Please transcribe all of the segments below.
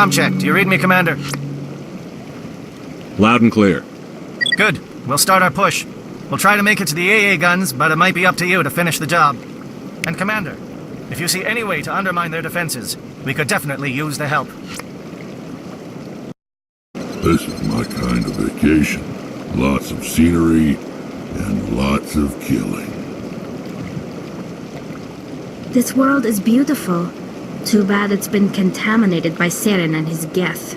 comm check. Do you read me, Commander? Loud and clear. Good. We'll start our push. We'll try to make it to the AA guns, but it might be up to you to finish the job. And Commander, if you see any way to undermine their defenses, we could definitely use the help. This is my kind of vacation. Lots of scenery and lots of killing. This world is beautiful. Too bad it's been contaminated by Saren and his geth.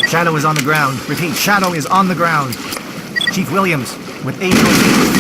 Shadow is on the ground. Repeat, Shadow is on the ground. Chief Williams, with Angel.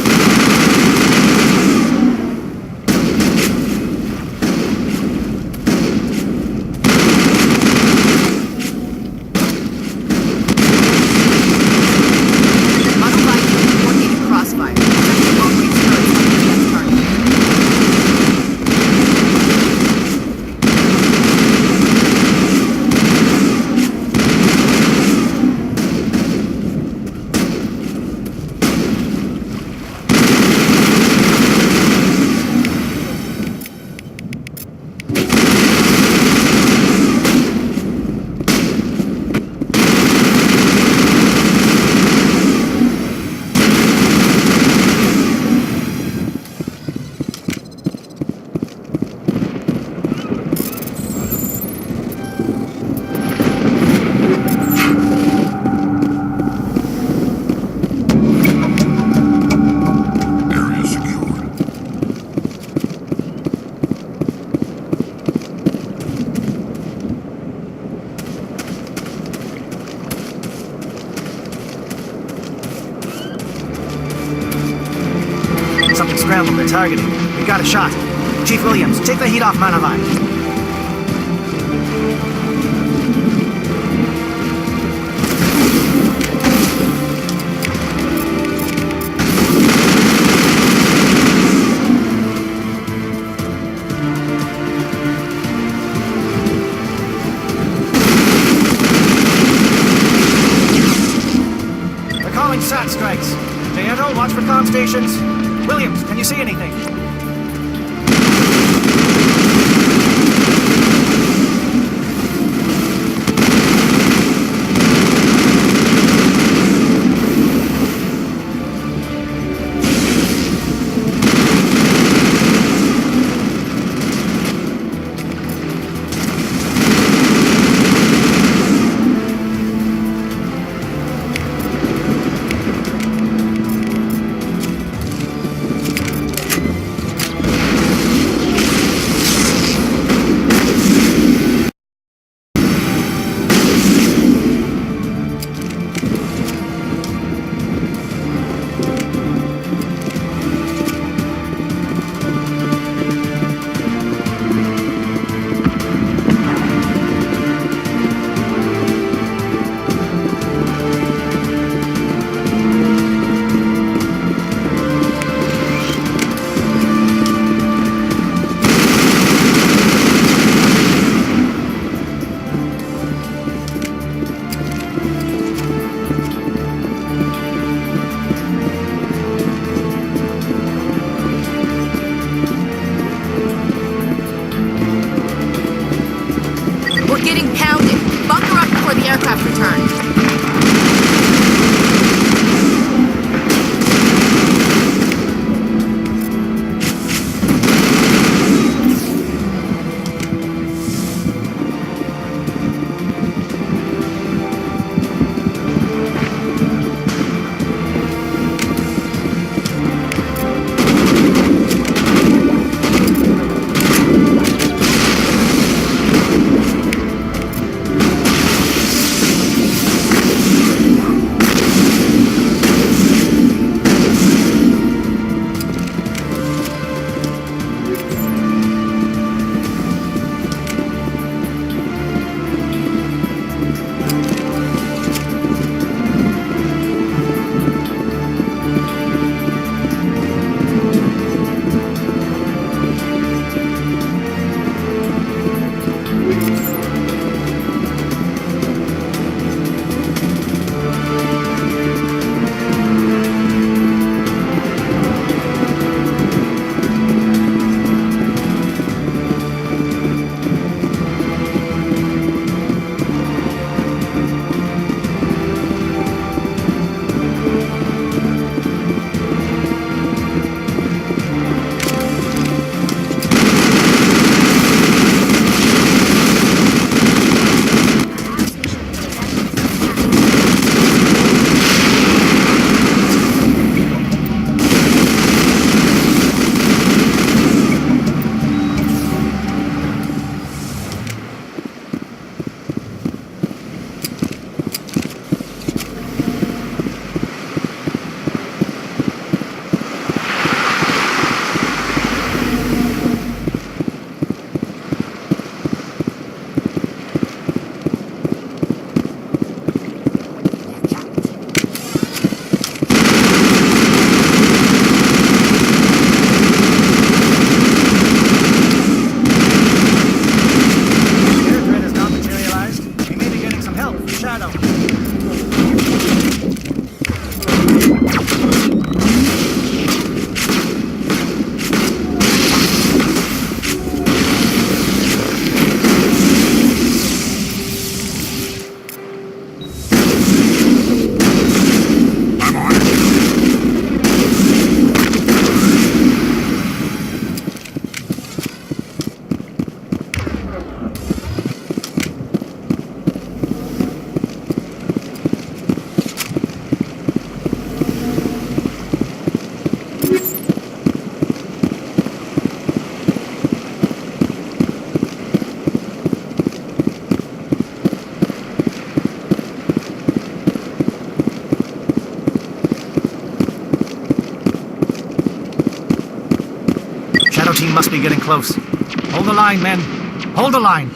Something scrambled. They're targeting. We got a shot. Chief Williams, take the heat off Manavai. They're calling SAT strikes. Deanto, watch for comm stations. Williams, can you see anything? Shadow. Shadow team must be getting close. Hold the line, men. Hold the line.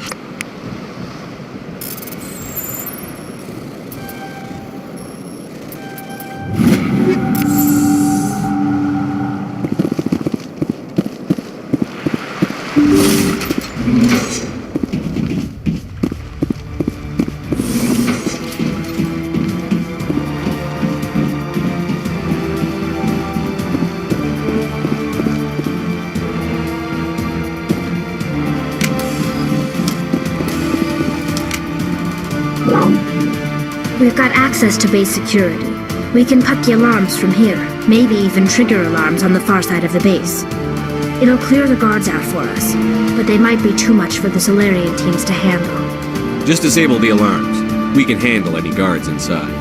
We've got access to base security. We can put the alarms from here, maybe even trigger alarms on the far side of the base. It'll clear the guards out for us, but they might be too much for the Solarian teams to handle. Just disable the alarms. We can handle any guards inside.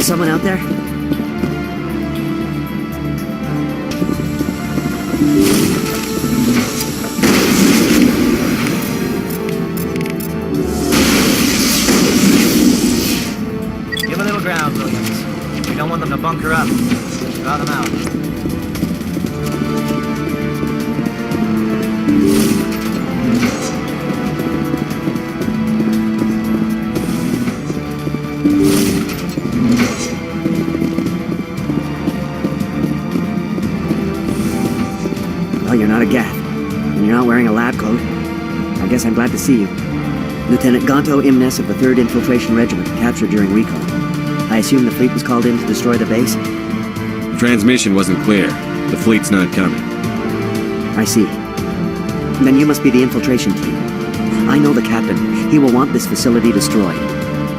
Someone out there? Give a little ground, Williams. We don't want them to bunker up. Draw them out. Well, you're not a Gath, and you're not wearing a lab coat. I guess I'm glad to see you. Lieutenant Gonto Imnes of the 3rd Infiltration Regiment, captured during recon. I assume the fleet was called in to destroy the base? The transmission wasn't clear. The fleet's not coming. I see. Then you must be the infiltration team. I know the captain. He will want this facility destroyed.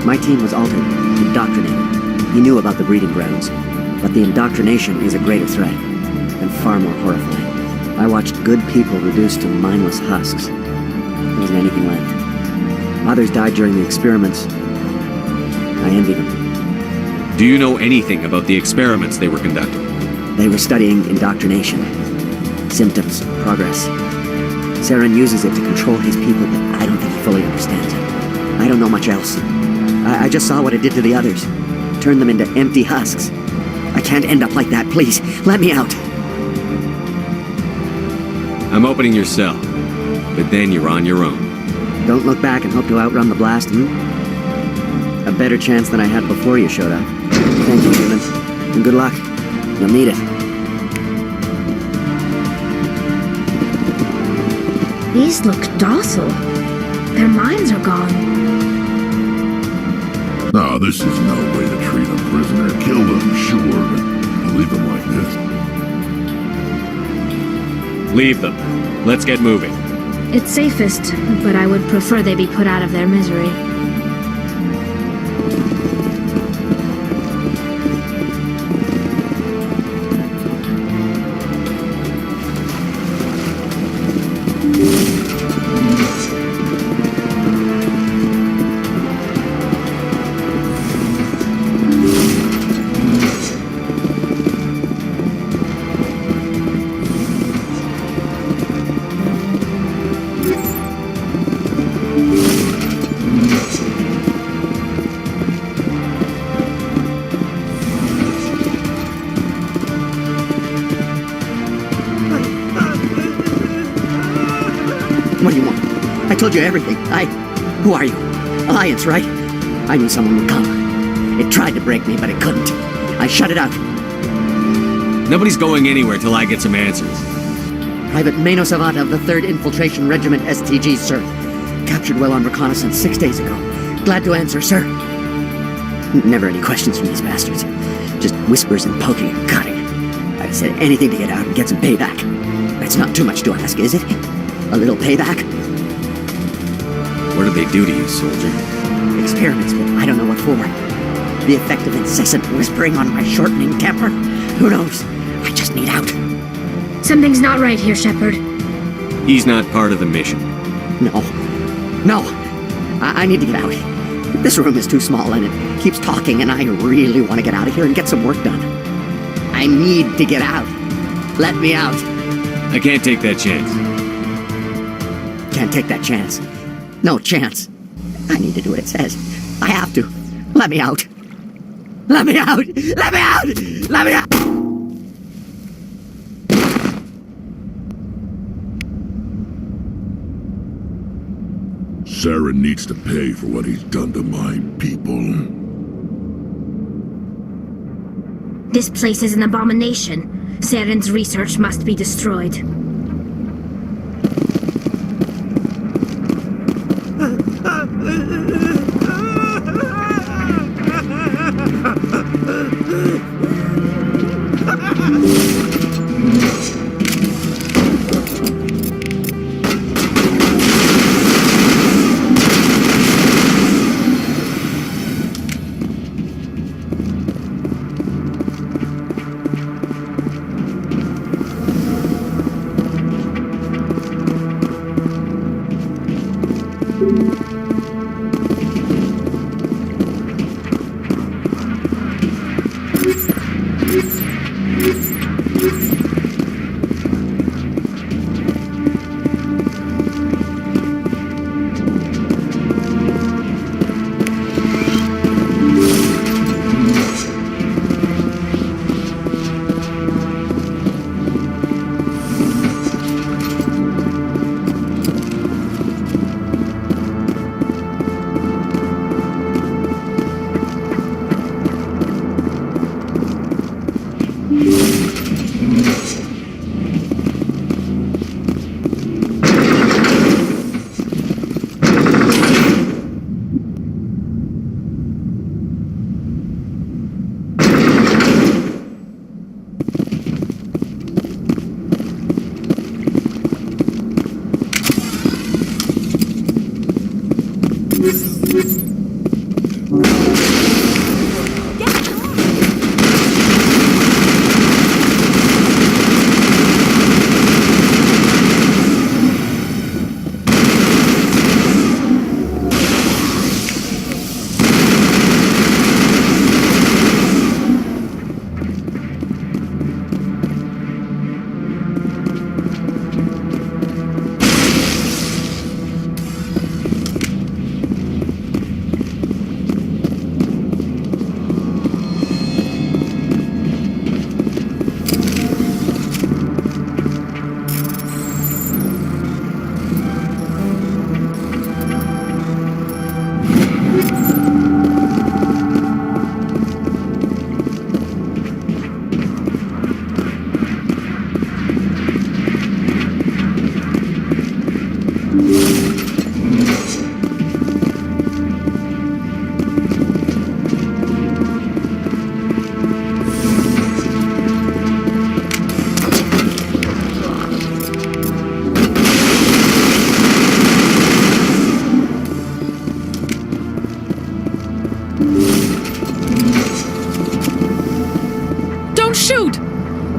My team was altered, indoctrinated. He knew about the breeding grounds. But the indoctrination is a greater threat, and far more horrifying. I watched good people reduced to mindless husks. There wasn't anything left. Others died during the experiments. I envy them. Do you know anything about the experiments they were conducting? They were studying indoctrination. Symptoms, progress. Saren uses it to control his people, but I don't think he fully understands it. I don't know much else. I just saw what it did to the others. Turned them into empty husks. I can't end up like that, please. Let me out. I'm opening your cell, but then you're on your own. Don't look back and hope to outrun the blast, A better chance than I had before you showed up. Thank you, human. And good luck. You'll need it. These look docile. Their minds are gone. No, this is no way to treat a prisoner. Kill them, sure, but leave them like this. Leave them. Let's get moving. It's safest, but I would prefer they be put out of their misery. What do you want? I told you everything. Who are you? Alliance, right? I knew someone would come. It tried to break me, but it couldn't. I shut it out. Nobody's going anywhere till I get some answers. Private Mano Savant of the 3rd Infiltration Regiment STG, sir. Captured well on reconnaissance 6 days ago. Glad to answer, sir. Never any questions from these bastards. Just whispers and poking and cutting. I'd have said anything to get out and get some payback. That's not too much to ask, is it? A little payback? What did they do to you, soldier? Experiments, but I don't know what for. The effect of incessant whispering on my shortening temper? Who knows? I just need out. Something's not right here, Shepard. He's not part of the mission. No. I need to get out. This room is too small and it keeps talking and I really want to get out of here and get some work done. I need to get out. Let me out. I can't take that chance. Can't take that chance. No chance. I need to do what it says. I have to. Let me out. Let me out! Let me out! Let me out! Saren needs to pay for what he's done to my people. This place is an abomination. Saren's research must be destroyed.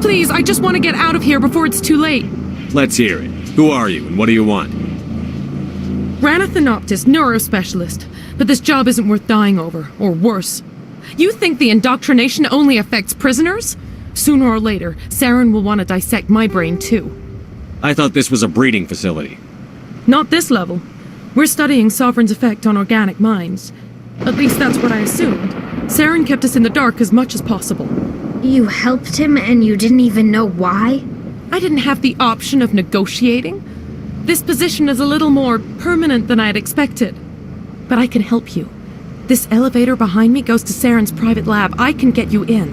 Please, I just want to get out of here before it's too late. Let's hear it. Who are you, and what do you want? Ranathanoptis, neurospecialist. But this job isn't worth dying over, or worse. You think the indoctrination only affects prisoners? Sooner or later, Saren will want to dissect my brain too. I thought this was a breeding facility. Not this level. We're studying Sovereign's effect on organic minds. At least that's what I assumed. Saren kept us in the dark as much as possible. You helped him and you didn't even know why? I didn't have the option of negotiating. This position is a little more permanent than I had expected. But I can help you. This elevator behind me goes to Saren's private lab. I can get you in.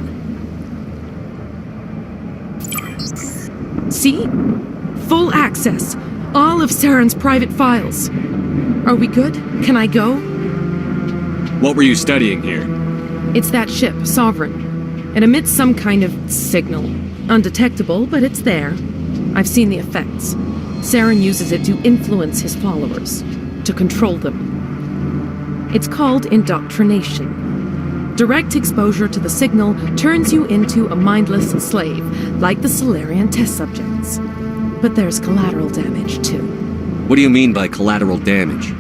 See? Full access. All of Saren's private files. Are we good? Can I go? What were you studying here? It's that ship, Sovereign. It emits some kind of signal. Undetectable, but it's there. I've seen the effects. Saren uses it to influence his followers, to control them. It's called indoctrination. Direct exposure to the signal turns you into a mindless slave, like the Salarian test subjects. But there's collateral damage, too. What do you mean by collateral damage?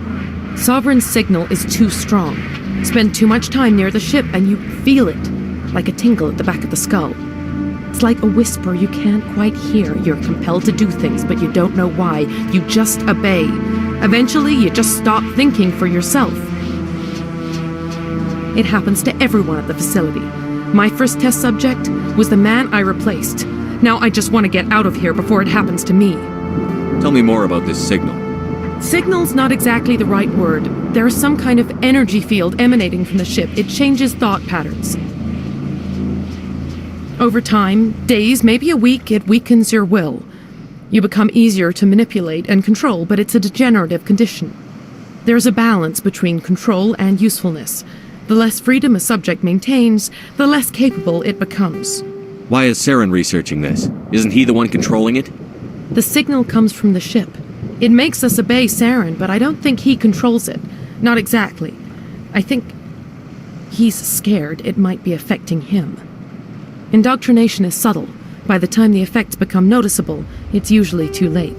Sovereign's signal is too strong. Spend too much time near the ship and you feel it, like a tingle at the back of the skull. It's like a whisper you can't quite hear. You're compelled to do things, but you don't know why. You just obey. Eventually, you just stop thinking for yourself. It happens to everyone at the facility. My first test subject was the man I replaced. Now I just want to get out of here before it happens to me. Tell me more about this signal. Signal's not exactly the right word. There's some kind of energy field emanating from the ship. It changes thought patterns. Over time, days, maybe a week, it weakens your will. You become easier to manipulate and control, but it's a degenerative condition. There's a balance between control and usefulness. The less freedom a subject maintains, the less capable it becomes. Why is Saren researching this? Isn't he the one controlling it? The signal comes from the ship. It makes us obey Saren, but I don't think he controls it. Not exactly. I think he's scared it might be affecting him. Indoctrination is subtle. By the time the effects become noticeable, it's usually too late.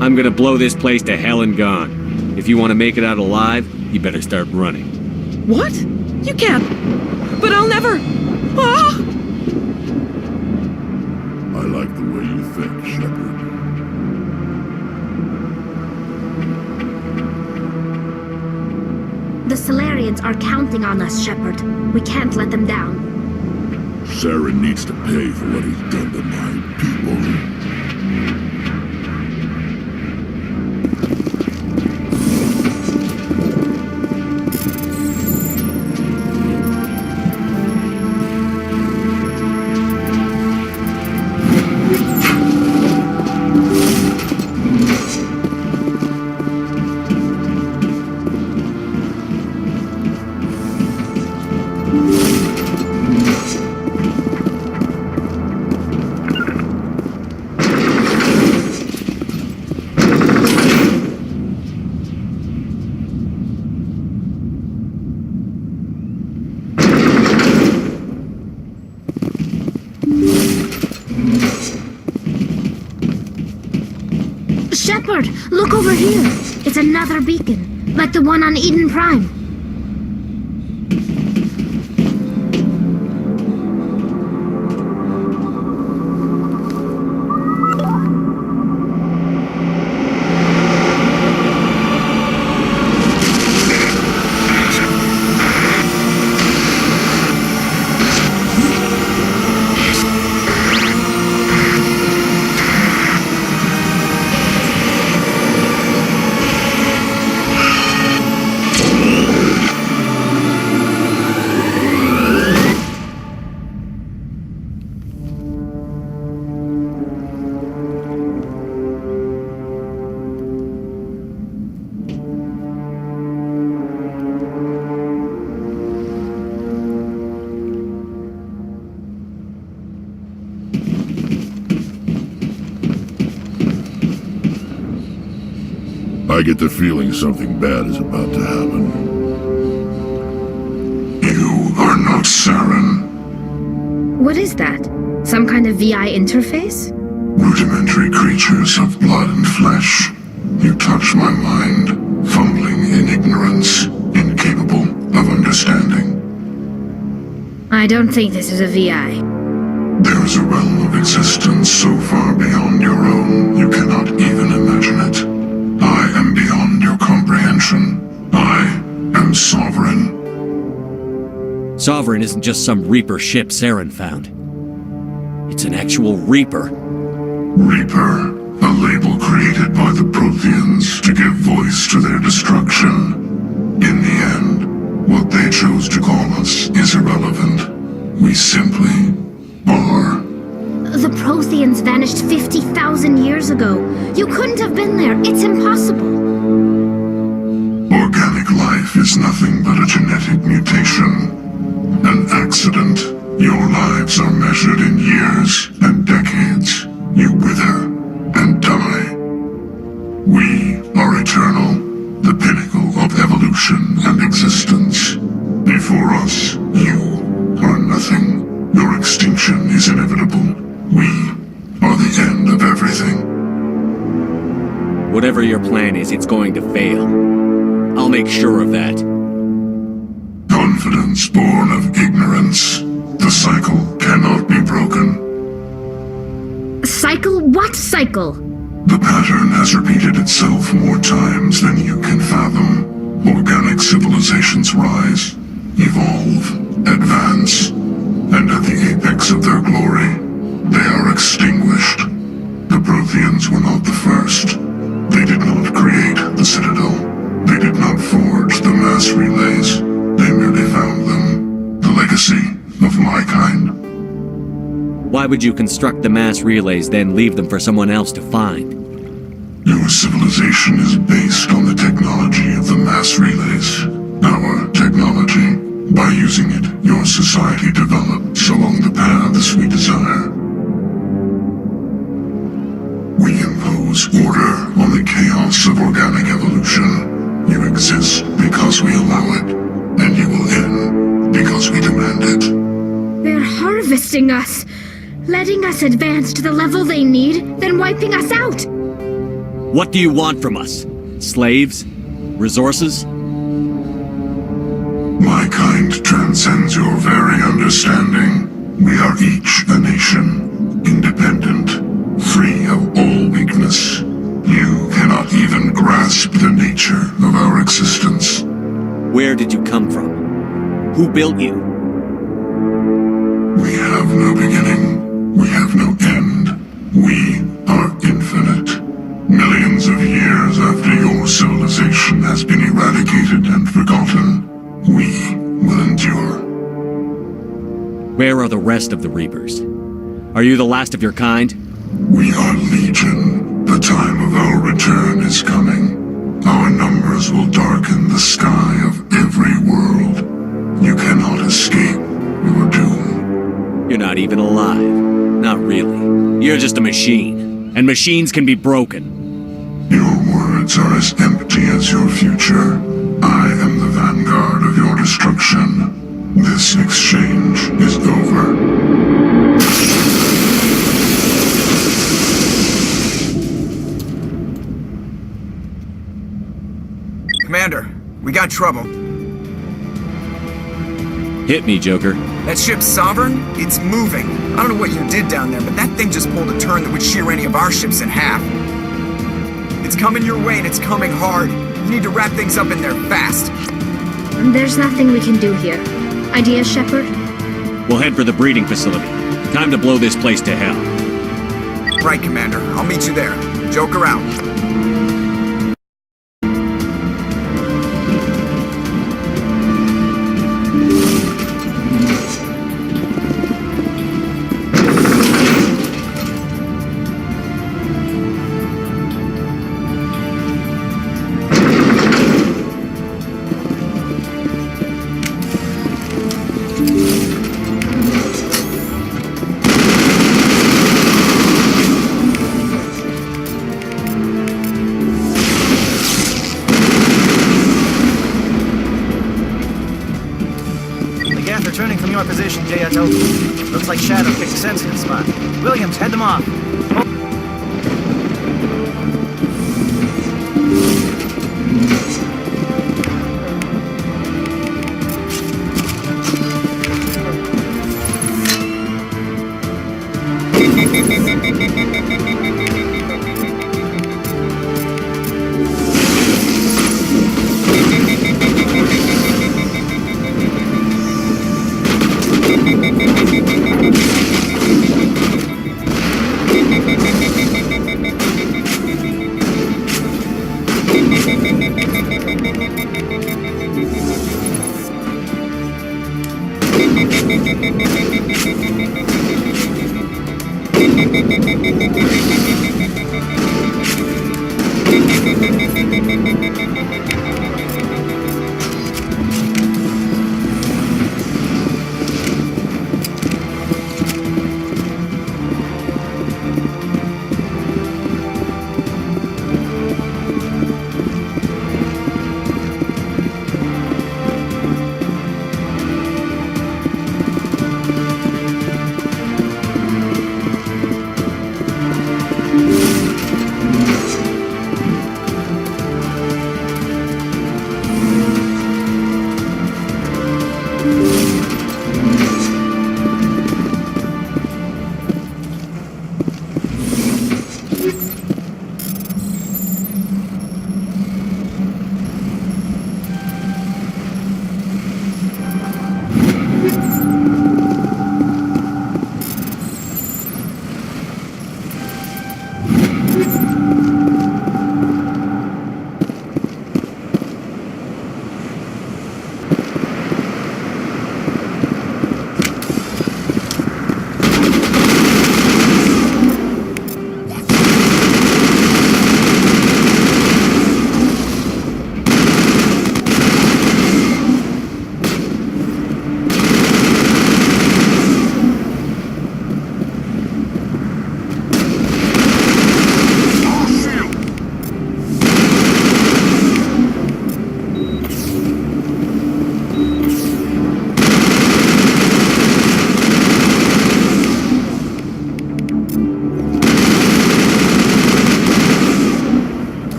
I'm gonna blow this place to hell and gone. If you want to make it out alive, you better start running. What? You can't. But I'll never. Ah! I like the way you think, Shepard. The Salarians are counting on us, Shepard. We can't let them down. Saren needs to pay for what he's done to my people. Shepard, look over here. It's another beacon, like the one on Eden Prime. I get the feeling something bad is about to happen. You are not Saren. What is that? Some kind of VI interface? Rudimentary creatures of blood and flesh. You touch my mind, fumbling in ignorance, incapable of understanding. I don't think this is a VI. There is a realm of existence so far beyond your own, you cannot even imagine it. I am beyond your comprehension. I am Sovereign. Sovereign isn't just some Reaper ship Saren found. It's an actual Reaper. Reaper, a label created by the Protheans to give voice to their destruction. In the end, what they chose to call us is irrelevant. We simply are. The Protheans vanished 50,000 years ago. You couldn't have been there. It's impossible. Organic life is nothing but a genetic mutation. An accident. Your lives are measured in years and decades. You wither and die. We are eternal, the pinnacle of evolution and existence. Before us, you are nothing. Your extinction is inevitable. We are the end of everything. Whatever your plan is, it's going to fail. I'll make sure of that. Confidence born of ignorance. The cycle cannot be broken. Cycle? What cycle? The pattern has repeated itself more times than you can fathom. Organic civilizations rise, evolve, advance, and at the apex of their glory, they are extinguished. The Protheans were not the first. They did not create the Citadel. They did not forge the mass relays. They merely found them. The legacy of my kind. Why would you construct the mass relays, then leave them for someone else to find? Your civilization is based on the technology of the mass relays. Our technology. By using it, your society develops along the paths we desire. We impose order on the chaos of organic evolution. You exist because we allow it, and you will end because we demand it. They're harvesting us. Letting us advance to the level they need, then wiping us out. What do you want from us? Slaves? Resources? My kind transcends your very understanding. We are each a nation, independent, free of all weakness. You cannot even grasp the nature of our existence. Where did you come from? Who built you? We have no beginning. We have no end. We are infinite. Millions of years after your civilization has been eradicated and forgotten, we will endure. Where are the rest of the Reapers? Are you the last of your kind? We are legion. The time of our return is coming. Our numbers will darken the sky of every world. You cannot escape your doom. You're not even alive. Not really. You're just a machine. And machines can be broken. Your words are as empty as your future. I am the vanguard of your destruction. This exchange is over. Commander, we got trouble. Hit me, Joker. That ship's Sovereign? It's moving. I don't know what you did down there, but that thing just pulled a turn that would shear any of our ships in half. It's coming your way and it's coming hard. You need to wrap things up in there fast. There's nothing we can do here. Ideas, Shepard? We'll head for the breeding facility. Time to blow this place to hell. Right, Commander. I'll meet you there. Joker out. Returning from your position, J.O. Looks like Shadow picked a sensitive spot. Williams, head them off.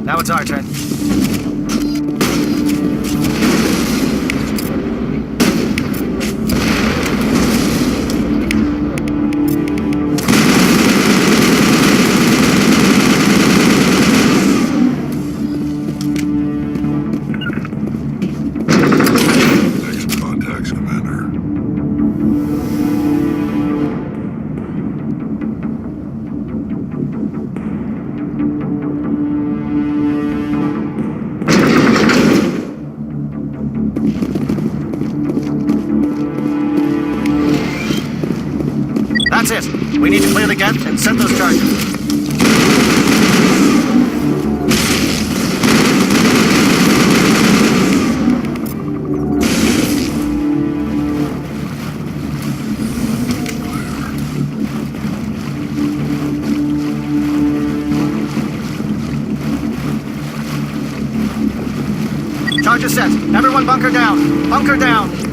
Now it's our turn. Next contacts, Commander. That's it. We need to clear the gate and set those charges. Charges set. Everyone bunker down. Bunker down.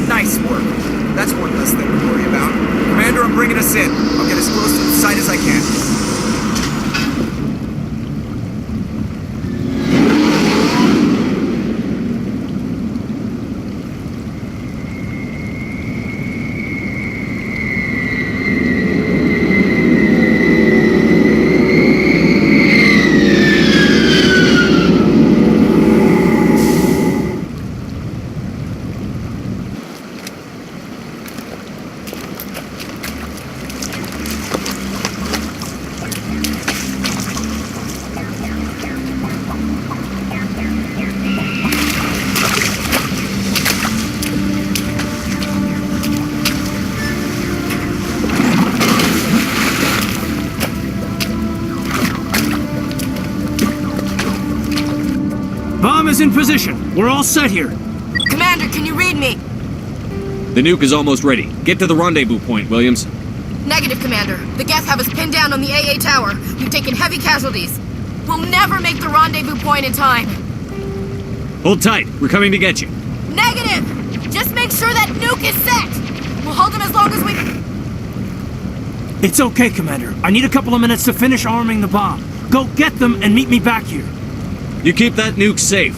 Nice work. That's one less thing to worry about. Commander, I'm bringing us in. I'll get as close to the site as I can. Bomb is in position. We're all set here. Commander, can you read me? The nuke is almost ready. Get to the rendezvous point, Williams. Negative, Commander. The Geth have us pinned down on the AA tower. We've taken heavy casualties. We'll never make the rendezvous point in time. Hold tight. We're coming to get you. Negative! Just make sure that nuke is set! We'll hold them as long as we... It's okay, Commander. I need a couple of minutes to finish arming the bomb. Go get them and meet me back here. You keep that nuke safe.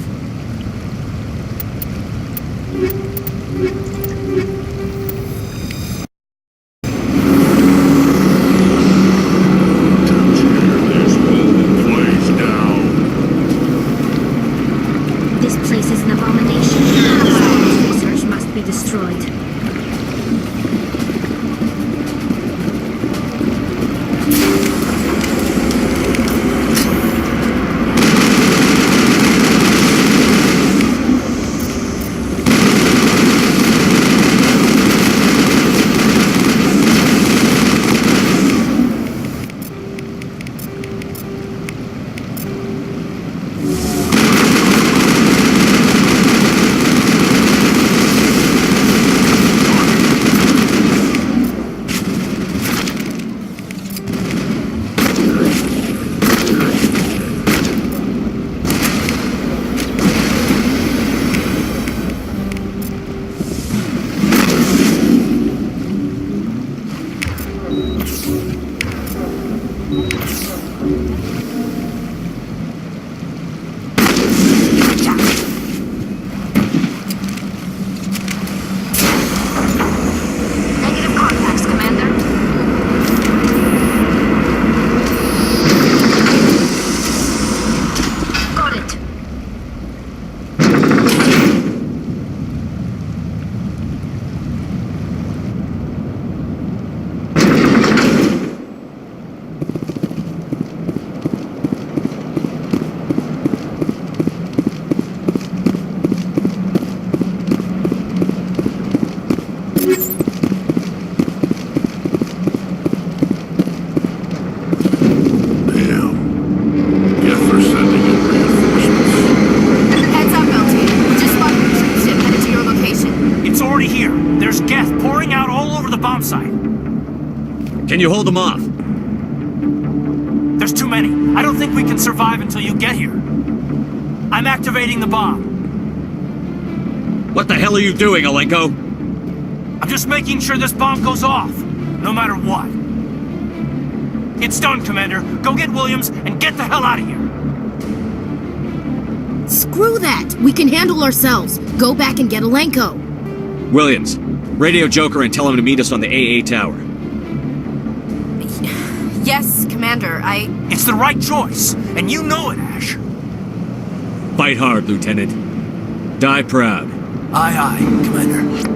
This place is an abomination. This research must be destroyed. Can you hold them off? There's too many. I don't think we can survive until you get here. I'm activating the bomb. What the hell are you doing, Alenko? I'm just making sure this bomb goes off, no matter what. It's done, Commander. Go get Williams and get the hell out of here. Screw that! We can handle ourselves. Go back and get Alenko. Williams, radio Joker and tell him to meet us on the AA tower. Yes, Commander, It's the right choice, and you know it, Ash. Fight hard, Lieutenant. Die proud. Aye, aye, Commander.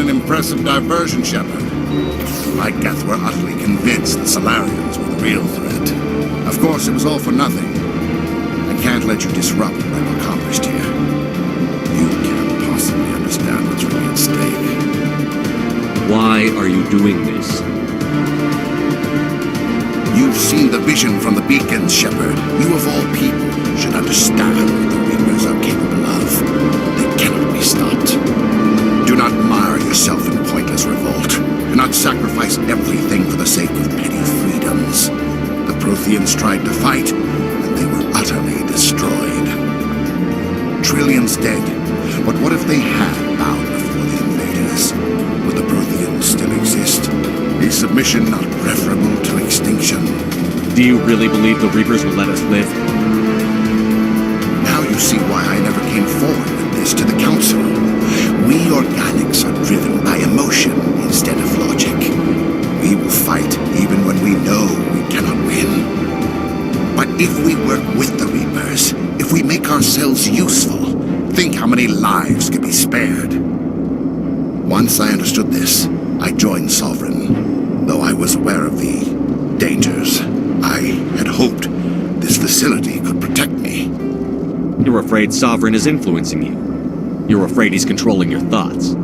Impressive diversion, Shepard. My Geth were utterly convinced the Salarians were the real threat. Of course, it was all for nothing. I can't let you disrupt what I've accomplished here. You can't possibly understand what's really at stake. Why are you doing this? You've seen the vision from the beacons, Shepard. You of all people should understand what the Reapers are capable of. They cannot be stopped. Do not mar your yourself in pointless revolt. Do not sacrifice everything for the sake of petty freedoms. The Protheans tried to fight, and they were utterly destroyed. Trillions dead, but what if they had bowed before the invaders? Would the Protheans still exist? Is submission not preferable to extinction? Do you really believe the Reapers will let us live? Now you see why I never came forward with this to the Council. We organics are driven by emotion instead of logic. We will fight even when we know we cannot win. But if we work with the Reapers, if we make ourselves useful, think how many lives could be spared. Once I understood this, I joined Sovereign, though I was aware of the dangers. I had hoped this facility could protect me. You're afraid Sovereign is influencing you. You're afraid he's controlling your thoughts.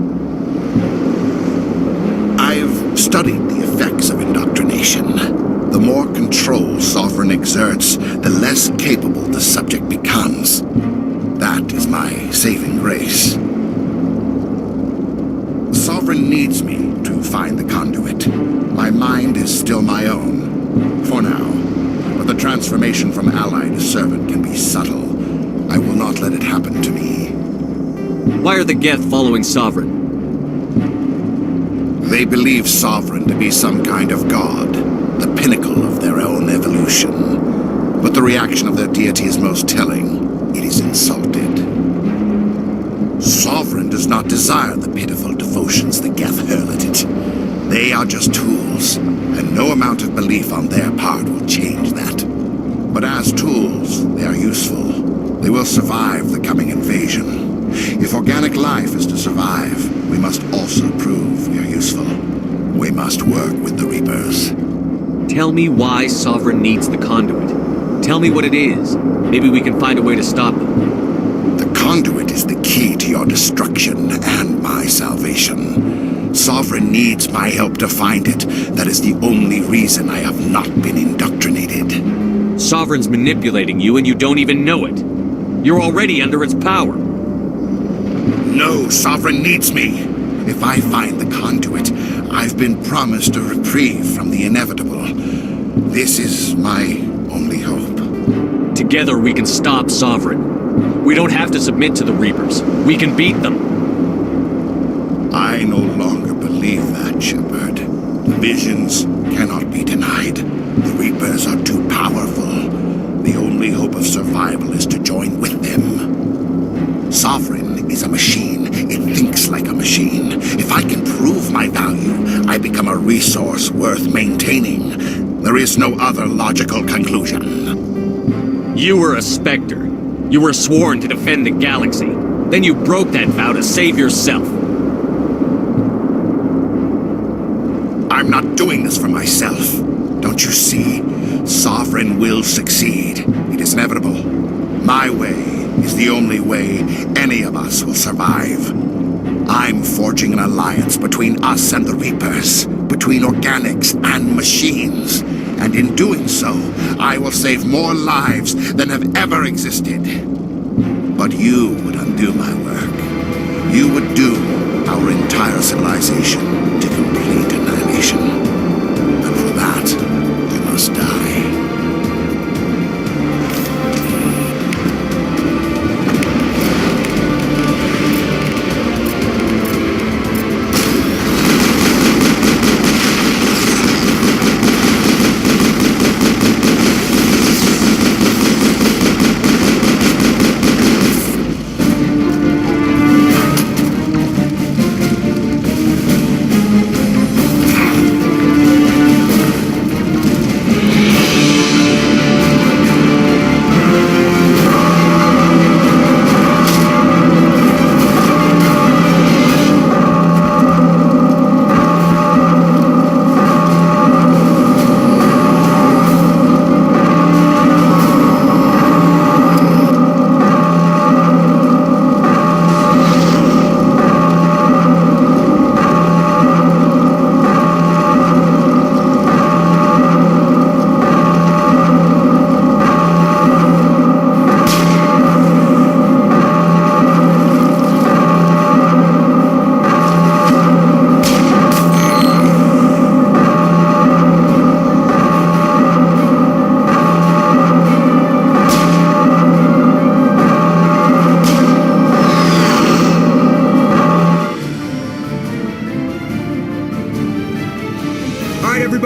I've studied the effects of indoctrination. The more control Sovereign exerts, the less capable the subject becomes. That is my saving grace. Sovereign needs me to find the conduit. My mind is still my own, for now. But the transformation from ally to servant can be subtle. I will not let it happen to me. Why are the Geth following Sovereign? They believe Sovereign to be some kind of god, the pinnacle of their own evolution. But the reaction of their deity is most telling. It is insulted. Sovereign does not desire the pitiful devotions the Geth hurl at it. They are just tools, and no amount of belief on their part will change that. But as tools, they are useful. They will survive the coming invasion. If organic life is to survive, we must also prove we are useful. We must work with the Reapers. Tell me why Sovereign needs the conduit. Tell me what it is. Maybe we can find a way to stop them. The conduit is the key to your destruction and my salvation. Sovereign needs my help to find it. That is the only reason I have not been indoctrinated. Sovereign's manipulating you and you don't even know it. You're already under its power. No, Sovereign needs me. If I find the conduit, I've been promised a reprieve from the inevitable. This is my only hope. Together we can stop Sovereign. We don't have to submit to the Reapers. We can beat them. I no longer believe that, Shepard. The visions cannot be denied. The Reapers are too powerful. The only hope of survival is to join with them. Sovereign is a machine. It thinks like a machine. If I can prove my value, I become a resource worth maintaining. There is no other logical conclusion. You were a Spectre. You were sworn to defend the galaxy. Then you broke that vow to save yourself. I'm not doing this for myself. Don't you see? Sovereign will succeed. It is inevitable. My way is the only way any of us will survive. I'm forging an alliance between us and the Reapers, between organics and machines. And in doing so, I will save more lives than have ever existed. But you would undo my work. You would doom our entire civilization to complete annihilation. And for that, you must die.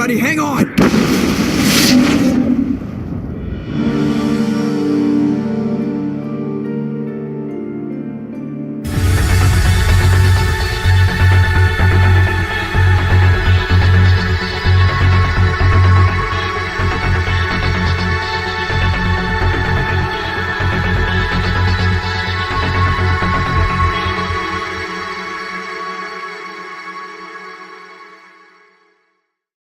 Everybody, hang on!